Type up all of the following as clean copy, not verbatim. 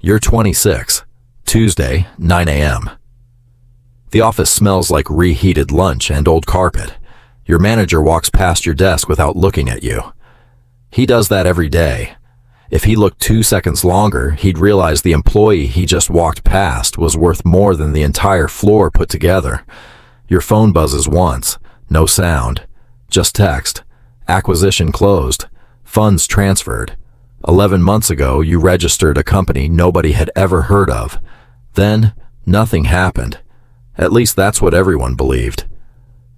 You're 26. Tuesday, 9 a.m. The office smells like reheated lunch and old carpet. Your manager walks past your desk without looking at you. He does that every day. If he looked 2 seconds longer, he'd realize the employee he just walked past was worth more than the entire floor put together. Your phone buzzes once, no sound, just text. Acquisition closed. Funds transferred. 11 months ago, you registered a company nobody had ever heard of. Then, nothing happened. At least that's what everyone believed.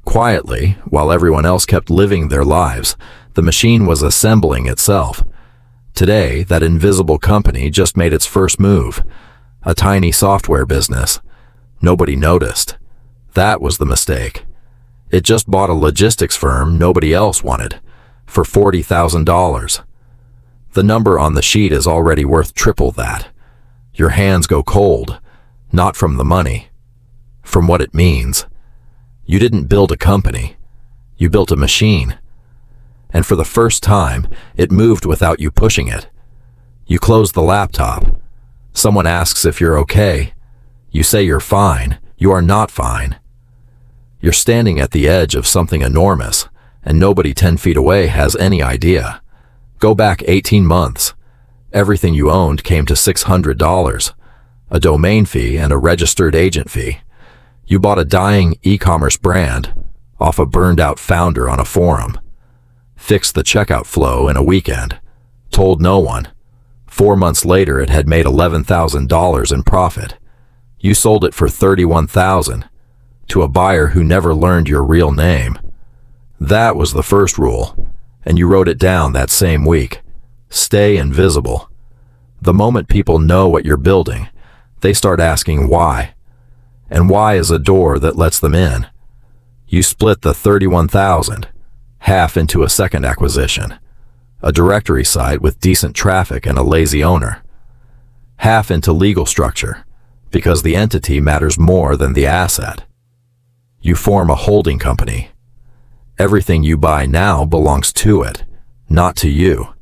Quietly, while everyone else kept living their lives, the machine was assembling itself. Today, that invisible company just made its first move. A tiny software business. Nobody noticed. That was the mistake. It just bought a logistics firm nobody else wanted, for $40,000. The number on the sheet is already worth triple that. Your hands go cold, not from the money, from what it means. You didn't build a company. You built a machine. And for the first time, it moved without you pushing it. You close the laptop. Someone asks if you're okay. You say you're fine. You are not fine. You're standing at the edge of something enormous, and nobody 10 feet away has any idea. Go back 18 months. Everything you owned came to $600, a domain fee and a registered agent fee. You bought a dying e-commerce brand off a burned-out founder on a forum. Fixed the checkout flow in a weekend. Told no one. 4 months later, it had made $11,000 in profit. You sold it for $31,000 to a buyer who never learned your real name. That was the first rule, and you wrote it down that same week. Stay invisible. The moment people know what you're building, they start asking why. And why is a door that lets them in. You split the $31,000, half into a second acquisition, a directory site with decent traffic and a lazy owner. Half into legal structure, because the entity matters more than the asset. You form a holding company. Everything you buy now belongs to it, not to you.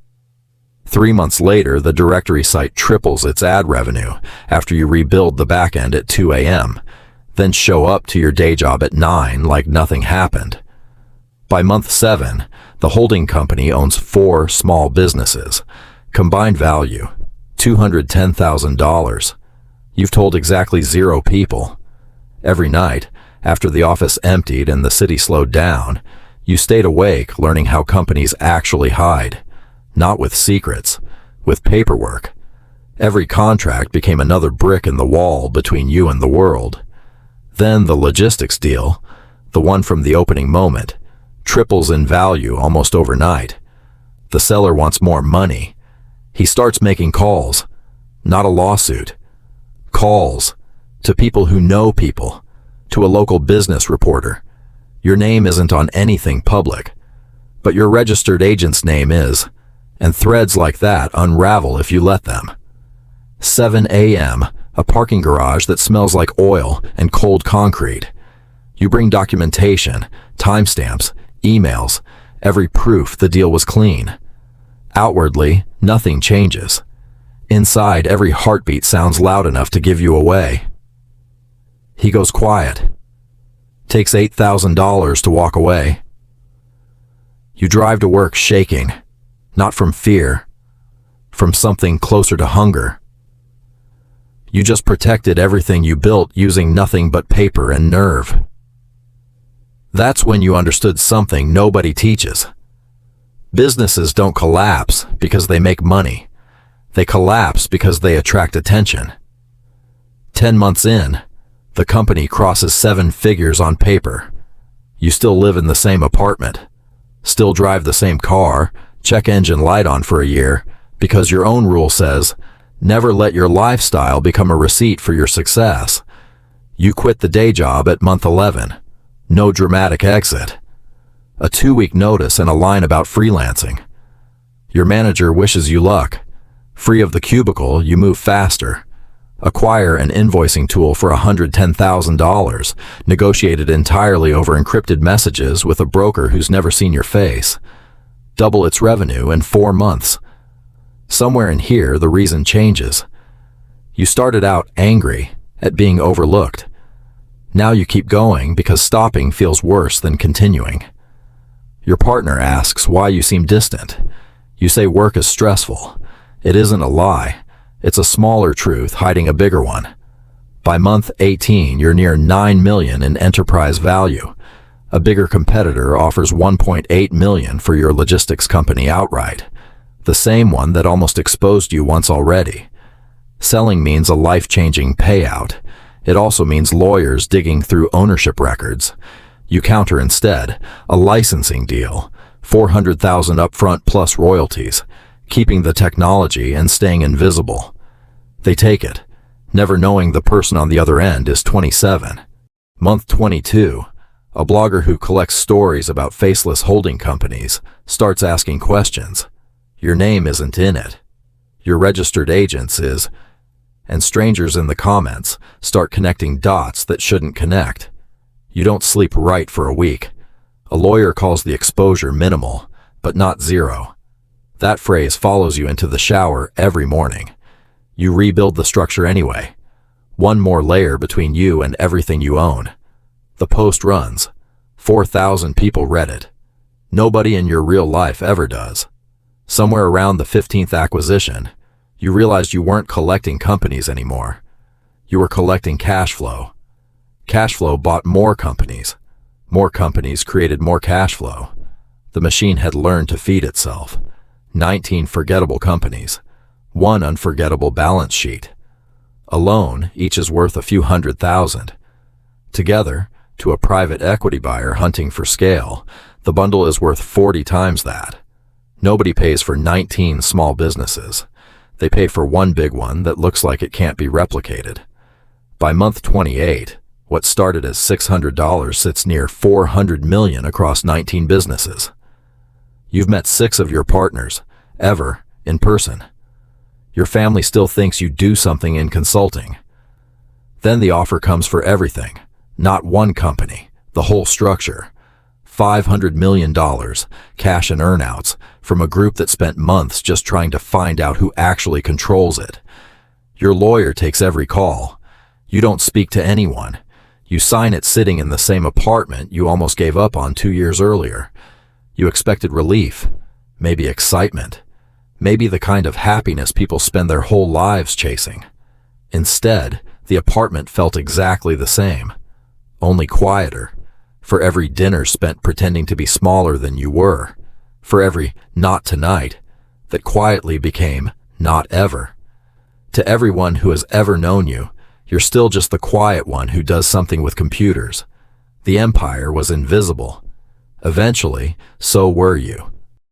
3 months later, the directory site triples its ad revenue after you rebuild the backend at 2 a.m., then show up to your day job at 9 like nothing happened. By month 7, the holding company owns 4 small businesses. Combined value, $210,000. You've told exactly 0 people. Every night, after the office emptied and the city slowed down, you stayed awake learning how companies actually hide. Not with secrets, with paperwork. Every contract became another brick in the wall between you and the world. Then the logistics deal, the one from the opening moment, triples in value almost overnight. The seller wants more money. He starts making calls, not a lawsuit. Calls to people who know people, to a local business reporter. Your name isn't on anything public, but your registered agent's name is, and threads like that unravel if you let them. 7 a.m., a parking garage that smells like oil and cold concrete. You bring documentation, timestamps, emails, every proof the deal was clean. Outwardly, nothing changes. Inside, every heartbeat sounds loud enough to give you away. He goes quiet. Takes $8,000 to walk away. You drive to work shaking, not from fear, from something closer to hunger. You just protected everything you built using nothing but paper and nerve. That's when you understood something nobody teaches. Businesses don't collapse because they make money. They collapse because they attract attention. 10 months in, the company crosses 7 figures on paper. You still live in the same apartment, still drive the same car, check engine light on for a year, because your own rule says, never let your lifestyle become a receipt for your success. You quit the day job at month 11. No dramatic exit. A 2-week notice and a line about freelancing. Your manager wishes you luck. Free of the cubicle, you move faster. Acquire an invoicing tool for $110,000, negotiated entirely over encrypted messages with a broker who's never seen your face. Double its revenue in 4 months. Somewhere in here, the reason changes. You started out angry at being overlooked. Now you keep going because stopping feels worse than continuing. Your partner asks why you seem distant. You say work is stressful. It isn't a lie. It's a smaller truth hiding a bigger one. By month 18, you're near 9 million in enterprise value. A bigger competitor offers 1.8 million for your logistics company outright. The same one that almost exposed you once already. Selling means a life-changing payout. It also means lawyers digging through ownership records. You counter instead a licensing deal, 400,000 upfront plus royalties, keeping the technology and staying invisible. They take it, never knowing the person on the other end is 27. Month 22, a blogger who collects stories about faceless holding companies starts asking questions. Your name isn't in it. Your registered agent's is, and strangers in the comments start connecting dots that shouldn't connect. You don't sleep right for a week. A lawyer calls the exposure minimal, but not zero. That phrase follows you into the shower every morning. You rebuild the structure anyway. One more layer between you and everything you own. The post runs. 4,000 people read it. Nobody in your real life ever does. Somewhere around the 15th acquisition, you realized you weren't collecting companies anymore. You were collecting cash flow. Cash flow bought more companies. More companies created more cash flow. The machine had learned to feed itself. 19 forgettable companies. One unforgettable balance sheet. Alone, each is worth a few $100,000. Together, to a private equity buyer hunting for scale, the bundle is worth 40 times that. Nobody pays for 19 small businesses. They pay for one big one that looks like it can't be replicated. By month 28, what started as $600 sits near $400 million across 19 businesses. You've met 6 of your partners, ever, in person. Your family still thinks you do something in consulting. Then the offer comes for everything, not one company, the whole structure. $500 million, cash and earnouts, from a group that spent months just trying to find out who actually controls it. Your lawyer takes every call. You don't speak to anyone. You sign it sitting in the same apartment you almost gave up on 2 years earlier. You expected relief, maybe excitement, maybe the kind of happiness people spend their whole lives chasing. Instead, the apartment felt exactly the same, only quieter. For every dinner spent pretending to be smaller than you were, for every not tonight that quietly became not ever. To everyone who has ever known you, you're still just the quiet one who does something with computers. The empire was invisible. Eventually, so were you.